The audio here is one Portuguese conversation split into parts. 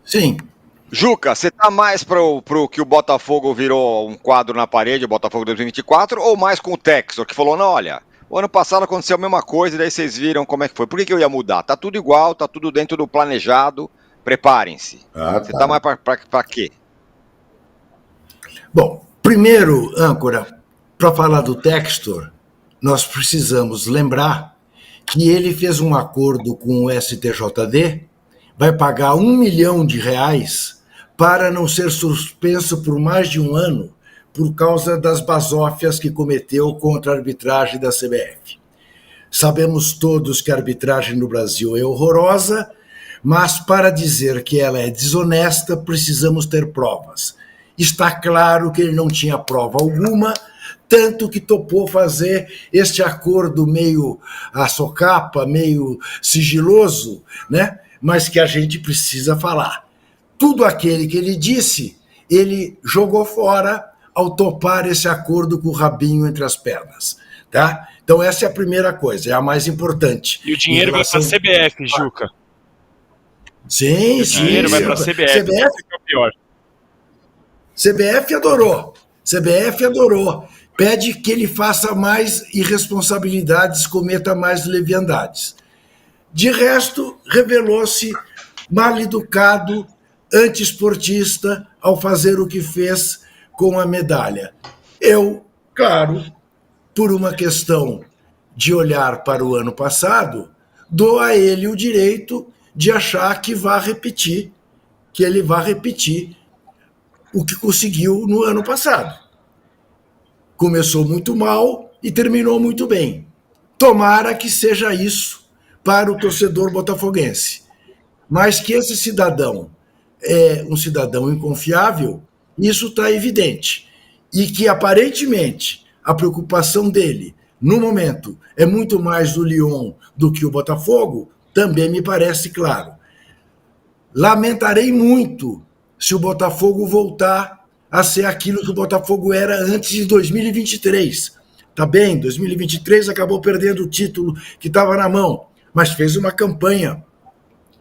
Sim. Juca, você tá mais pro que o Botafogo virou um quadro na parede, o Botafogo 2024, ou mais com o Textor, que falou, não, olha, o ano passado aconteceu a mesma coisa e daí vocês viram como é que foi. Por que eu ia mudar? Tá tudo igual, tá tudo dentro do planejado, preparem-se. Você tá mais pra quê? Bom, primeiro, âncora, para falar do Textor, nós precisamos lembrar que ele fez um acordo com o STJD, vai pagar R$ 1 milhão para não ser suspenso por mais de um ano por causa das basófias que cometeu contra a arbitragem da CBF. Sabemos todos que a arbitragem no Brasil é horrorosa, mas para dizer que ela é desonesta, precisamos ter provas. Está claro que ele não tinha prova alguma, tanto que topou fazer este acordo meio à socapa, meio sigiloso, né? Mas que a gente precisa falar. Tudo aquele que ele disse, ele jogou fora ao topar esse acordo com o rabinho entre as pernas. Tá? Então essa é a primeira coisa, é a mais importante. E o dinheiro vai para a CBF, Juca. Sim, sim. O dinheiro vai para a CBF, que é o pior. CBF adorou. Pede que ele faça mais irresponsabilidades, cometa mais leviandades. De resto, revelou-se mal educado, antiesportista, ao fazer o que fez com a medalha. Eu, claro, por uma questão de olhar para o ano passado, dou a ele o direito de achar que ele vai repetir o que conseguiu no ano passado. Começou muito mal e terminou muito bem. Tomara que seja isso para o torcedor botafoguense. Mas que esse cidadão é um cidadão inconfiável, isso está evidente. E que, aparentemente, a preocupação dele, no momento, é muito mais o Lyon do que o Botafogo, também me parece claro. Lamentarei muito se o Botafogo voltar a ser aquilo que o Botafogo era antes de 2023. Tá bem, 2023 acabou perdendo o título que estava na mão, mas fez uma campanha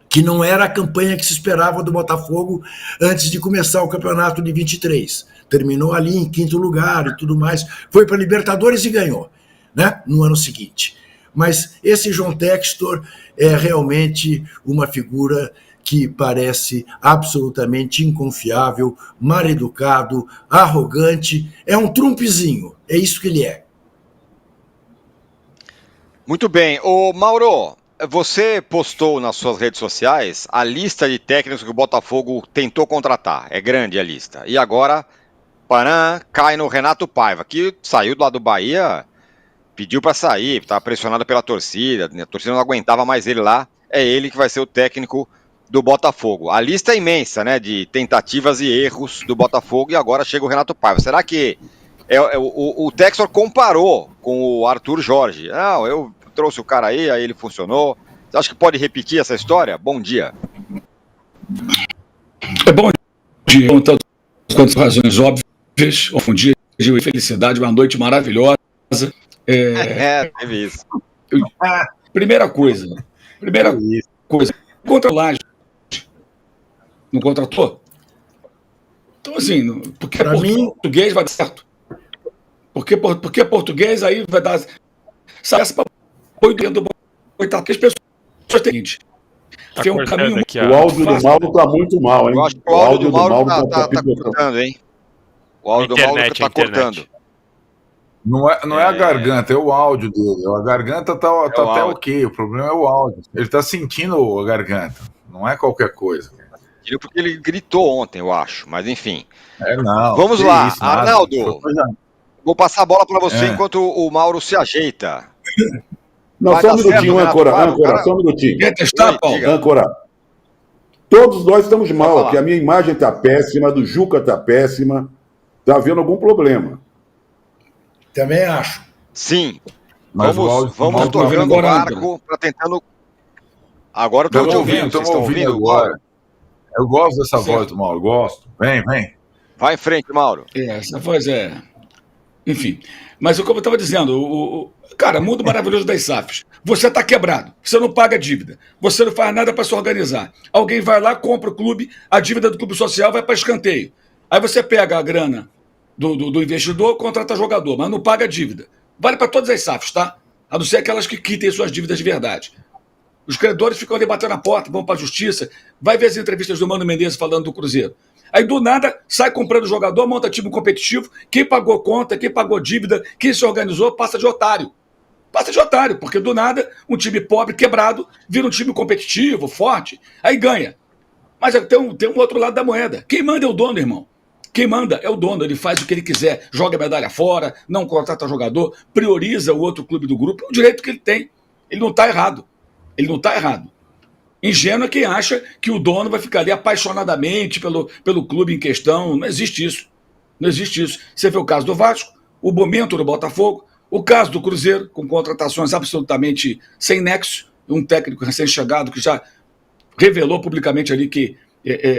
que não era a campanha que se esperava do Botafogo antes de começar o campeonato de 23. Terminou ali em 5º lugar e tudo mais, foi para a Libertadores e ganhou, né, no ano seguinte. Mas esse João Textor é realmente uma figura que parece absolutamente inconfiável, mal educado, arrogante, é um trumpezinho, é isso que ele é. Muito bem. Ô, Mauro, você postou nas suas redes sociais a lista de técnicos que o Botafogo tentou contratar. É grande a lista. E agora, Paran cai no Renato Paiva, que saiu do lado do Bahia, pediu para sair, estava pressionado pela torcida, a torcida não aguentava mais ele lá. É ele que vai ser o técnico do Botafogo. A lista é imensa, né, de tentativas e erros do Botafogo, e agora chega o Renato Paiva. Será que o Textor comparou com o Arthur Jorge? Não, eu trouxe o cara aí ele funcionou. Você acha que pode repetir essa história? Bom dia. Bom dia, com tantas quantas razões óbvias. Bom dia de felicidade, uma noite maravilhosa. Teve isso. Primeira coisa. Contra o Laje. Não contratou? Então, assim, porque português vai dar certo. Porque português aí vai dar. Sai essa para boi dentro do boitatá, porque as pessoas têm Tá um caminho aqui, o áudio do Mauro tá muito mal, hein? Eu acho que o áudio do Mauro tá cortando, hein? O áudio do Mauro tá cortando. Não é a garganta, é o áudio dele. A garganta tá até ok, o problema é o áudio. Ele tá sentindo a garganta, não é qualquer coisa. Porque ele gritou ontem, eu acho, mas enfim. Não. Vamos lá, isso, Arnaldo. Vou passar a bola para você enquanto o Mauro se ajeita. Não, só um minutinho, âncora, só um minutinho. Quer testar, Paulo? Âncora. Todos nós estamos mal aqui. A minha imagem tá péssima, a do Juca tá péssima. Tá havendo algum problema. Também acho. Sim. Vamos tocando o barco para tentando. Agora eu estou te ouvindo. Vocês estão ouvindo agora? Eu gosto dessa voz do Mauro, gosto. Vem. Vai em frente, Mauro. Essa voz é Enfim. Mas como eu estava dizendo, cara, mundo maravilhoso das SAFs. Você está quebrado, você não paga dívida, você não faz nada para se organizar. Alguém vai lá, compra o clube, a dívida do clube social vai para escanteio. Aí você pega a grana do investidor, contrata jogador, mas não paga a dívida. Vale para todas as SAFs, tá? A não ser aquelas que quitem suas dívidas de verdade. Os credores ficam ali batendo na porta, vão para a justiça. Vai ver as entrevistas do Mano Menezes falando do Cruzeiro. Aí, do nada, sai comprando jogador, monta time competitivo. Quem pagou conta, quem pagou dívida, quem se organizou, passa de otário. Passa de otário, porque do nada, um time pobre, quebrado, vira um time competitivo, forte, aí ganha. Mas tem um outro lado da moeda. Quem manda é o dono, irmão. Quem manda é o dono, ele faz o que ele quiser, joga a medalha fora, não contrata jogador, prioriza o outro clube do grupo, é o direito que ele tem. Ele não está errado. Ele não está errado. Ingênuo é quem acha que o dono vai ficar ali apaixonadamente pelo clube em questão. Não existe isso. Não existe isso. Você vê o caso do Vasco, o momento do Botafogo, o caso do Cruzeiro, com contratações absolutamente sem nexo, um técnico recém-chegado que já revelou publicamente ali que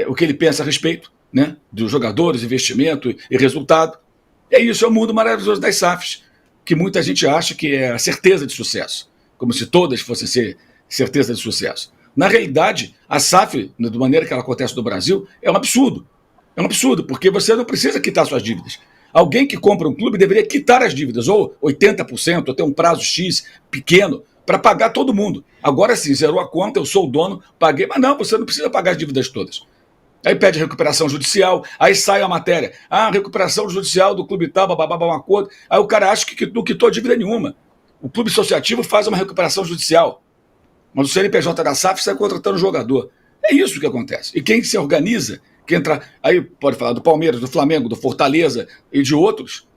o que ele pensa a respeito, né, dos jogadores, investimento e resultado. É isso, é o mundo maravilhoso das SAFs, que muita gente acha que é a certeza de sucesso, como se todas fossem ser certeza de sucesso. Na realidade, a SAF, da maneira que ela acontece no Brasil, é um absurdo. É um absurdo, porque você não precisa quitar suas dívidas. Alguém que compra um clube deveria quitar as dívidas, ou 80%, ou ter um prazo X pequeno, para pagar todo mundo. Agora sim, zerou a conta, eu sou o dono, paguei, mas não, você não precisa pagar as dívidas todas. Aí pede recuperação judicial, aí sai a matéria. Recuperação judicial do clube tal, bababá, um acordo. Aí o cara acha que não quitou dívida nenhuma. O clube associativo faz uma recuperação judicial. Mas o CNPJ da SAF sai contratando jogador. É isso que acontece. E quem se organiza, que entra, aí pode falar do Palmeiras, do Flamengo, do Fortaleza e de outros,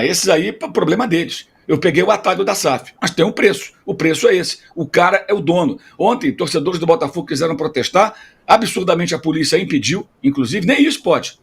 esses aí é problema deles. Eu peguei o atalho da SAF, mas tem um preço. O preço é esse. O cara é o dono. Ontem, torcedores do Botafogo quiseram protestar, absurdamente a polícia impediu, inclusive, nem isso pode.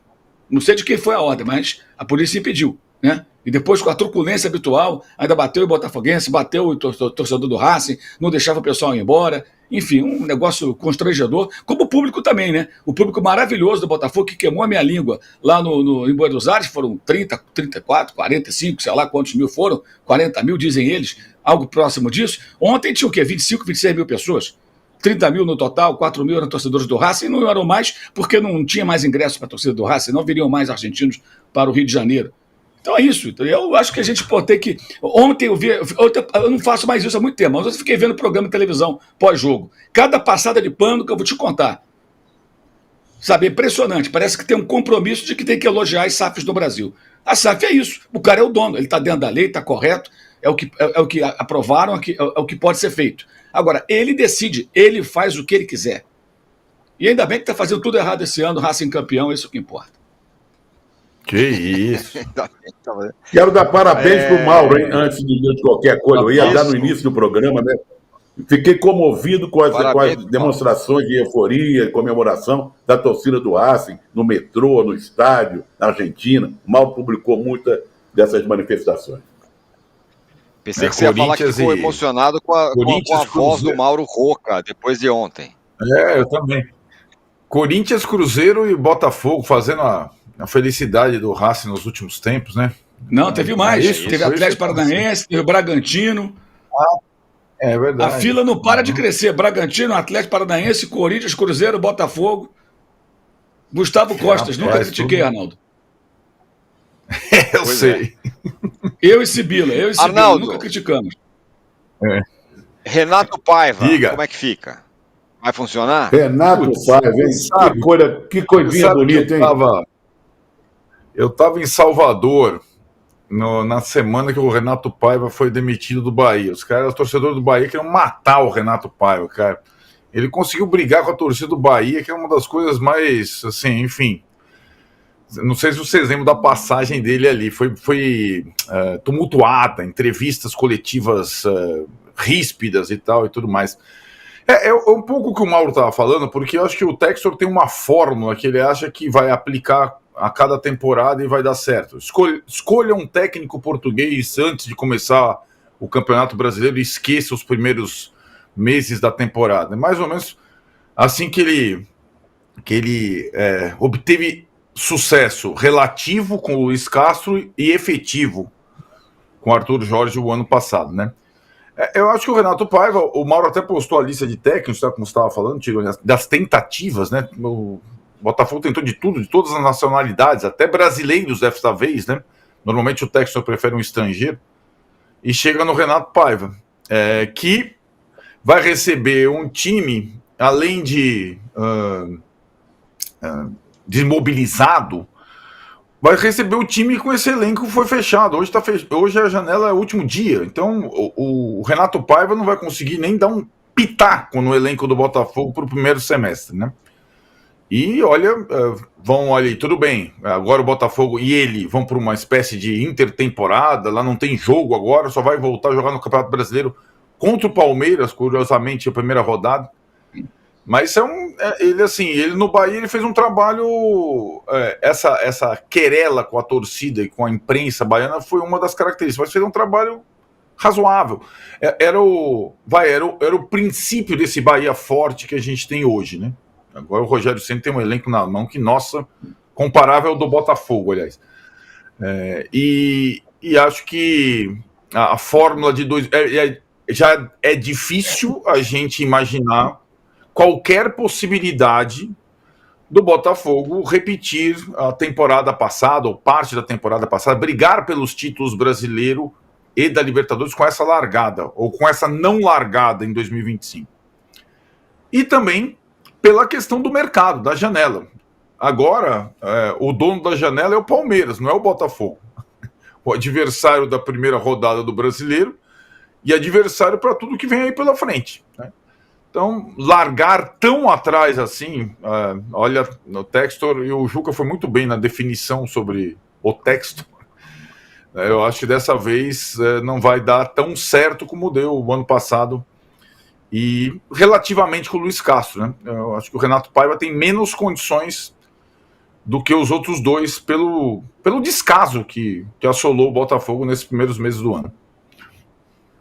Não sei de quem foi a ordem, mas a polícia impediu, né? E depois, com a truculência habitual, ainda bateu o botafoguense, bateu o torcedor do Racing, não deixava o pessoal ir embora. Enfim, um negócio constrangedor, como o público também, né? O público maravilhoso do Botafogo, que queimou a minha língua lá em Buenos Aires, foram 30, 34, 45, sei lá quantos mil foram, 40 mil, dizem eles, algo próximo disso. Ontem tinha o quê? 25, 26 mil pessoas? 30 mil no total, 4 mil eram torcedores do Racing, não eram mais, porque não tinha mais ingresso para a torcida do Racing, não viriam mais argentinos para o Rio de Janeiro. Então é isso. Eu acho que a gente pode ter que... Ontem eu não faço mais isso há muito tempo, mas eu fiquei vendo programa de televisão pós-jogo. Cada passada de pano que eu vou te contar. Sabe, é impressionante. Parece que tem um compromisso de que tem que elogiar as SAFs do Brasil. A SAF é isso. O cara é o dono, ele está dentro da lei, está correto, é o que aprovaram, é o que pode ser feito. Agora, ele decide, ele faz o que ele quiser. E ainda bem que está fazendo tudo errado esse ano, Racing campeão, isso que importa. Que isso. Quero dar parabéns para o Mauro, hein, antes de qualquer coisa. Eu ia dar no início do programa, né? Fiquei comovido com as demonstrações de euforia e comemoração da torcida do Racing, no metrô, no estádio, na Argentina. O Mauro publicou muitas dessas manifestações. Pensei que você ia falar que ficou emocionado com a voz do Mauro rouca, depois de ontem. Eu também. Corinthians, Cruzeiro e Botafogo fazendo a felicidade do Racing nos últimos tempos, né? Não, teve mais. Teve Atlético Paranaense, teve Bragantino. É verdade. A fila não para de crescer. Bragantino, Atlético Paranaense, Corinthians, Cruzeiro, Botafogo. Gustavo Costas, nunca critiquei, Arnaldo. Eu sei. Eu e Sibila, Arnaldo, nunca criticamos. Renato Paiva, Diga. Como é que fica? Vai funcionar? Renato Paiva, hein? Que coisinha bonita, hein? Eu estava em Salvador na semana que o Renato Paiva foi demitido do Bahia. Os torcedores do Bahia queriam matar o Renato Paiva, cara. Ele conseguiu brigar com a torcida do Bahia, que é uma das coisas mais, assim, enfim. Não sei se vocês lembram da passagem dele ali. Foi tumultuada, entrevistas coletivas ríspidas e tal e tudo mais. É um pouco o que o Mauro estava falando, porque eu acho que o Textor tem uma fórmula que ele acha que vai aplicar a cada temporada e vai dar certo. Escolha um técnico português antes de começar o Campeonato Brasileiro e esqueça os primeiros meses da temporada. É mais ou menos assim que ele obteve sucesso relativo com o Luiz Castro e efetivo com o Arthur Jorge o ano passado, né? Eu acho que o Renato Paiva, o Mauro até postou a lista de técnicos, tá, como você estava falando, das tentativas, né? O Botafogo tentou de tudo, de todas as nacionalidades, até brasileiros dessa vez, né? Normalmente o técnico prefere um estrangeiro. E chega no Renato Paiva, que vai receber um time, além de desmobilizado, vai receber o time com esse elenco que foi fechado. Hoje a janela é o último dia, então o Renato Paiva não vai conseguir nem dar um pitaco no elenco do Botafogo para o primeiro semestre, né? E olha, tudo bem, agora o Botafogo e ele vão para uma espécie de intertemporada, lá não tem jogo agora, só vai voltar a jogar no Campeonato Brasileiro contra o Palmeiras, curiosamente, a primeira rodada. Mas ele no Bahia ele fez um trabalho, essa querela com a torcida e com a imprensa baiana foi uma das características, mas fez um trabalho razoável. Era o princípio desse Bahia forte que a gente tem hoje, né? Agora o Rogério Ceni tem um elenco na mão que, nossa, comparável ao do Botafogo, aliás. E acho que a fórmula de já é difícil a gente imaginar qualquer possibilidade do Botafogo repetir a temporada passada, ou parte da temporada passada, brigar pelos títulos brasileiro e da Libertadores com essa largada, ou com essa não largada em 2025. E também pela questão do mercado, da janela. Agora, o dono da janela é o Palmeiras, não é o Botafogo. O adversário da primeira rodada do Brasileiro e adversário para tudo que vem aí pela frente, né? Então, largar tão atrás assim, olha, no Textor, e o Juca foi muito bem na definição sobre o Textor. Eu acho que dessa vez não vai dar tão certo como deu o ano passado, e relativamente com o Luiz Castro, né? Eu acho que o Renato Paiva tem menos condições do que os outros dois pelo descaso que assolou o Botafogo nesses primeiros meses do ano.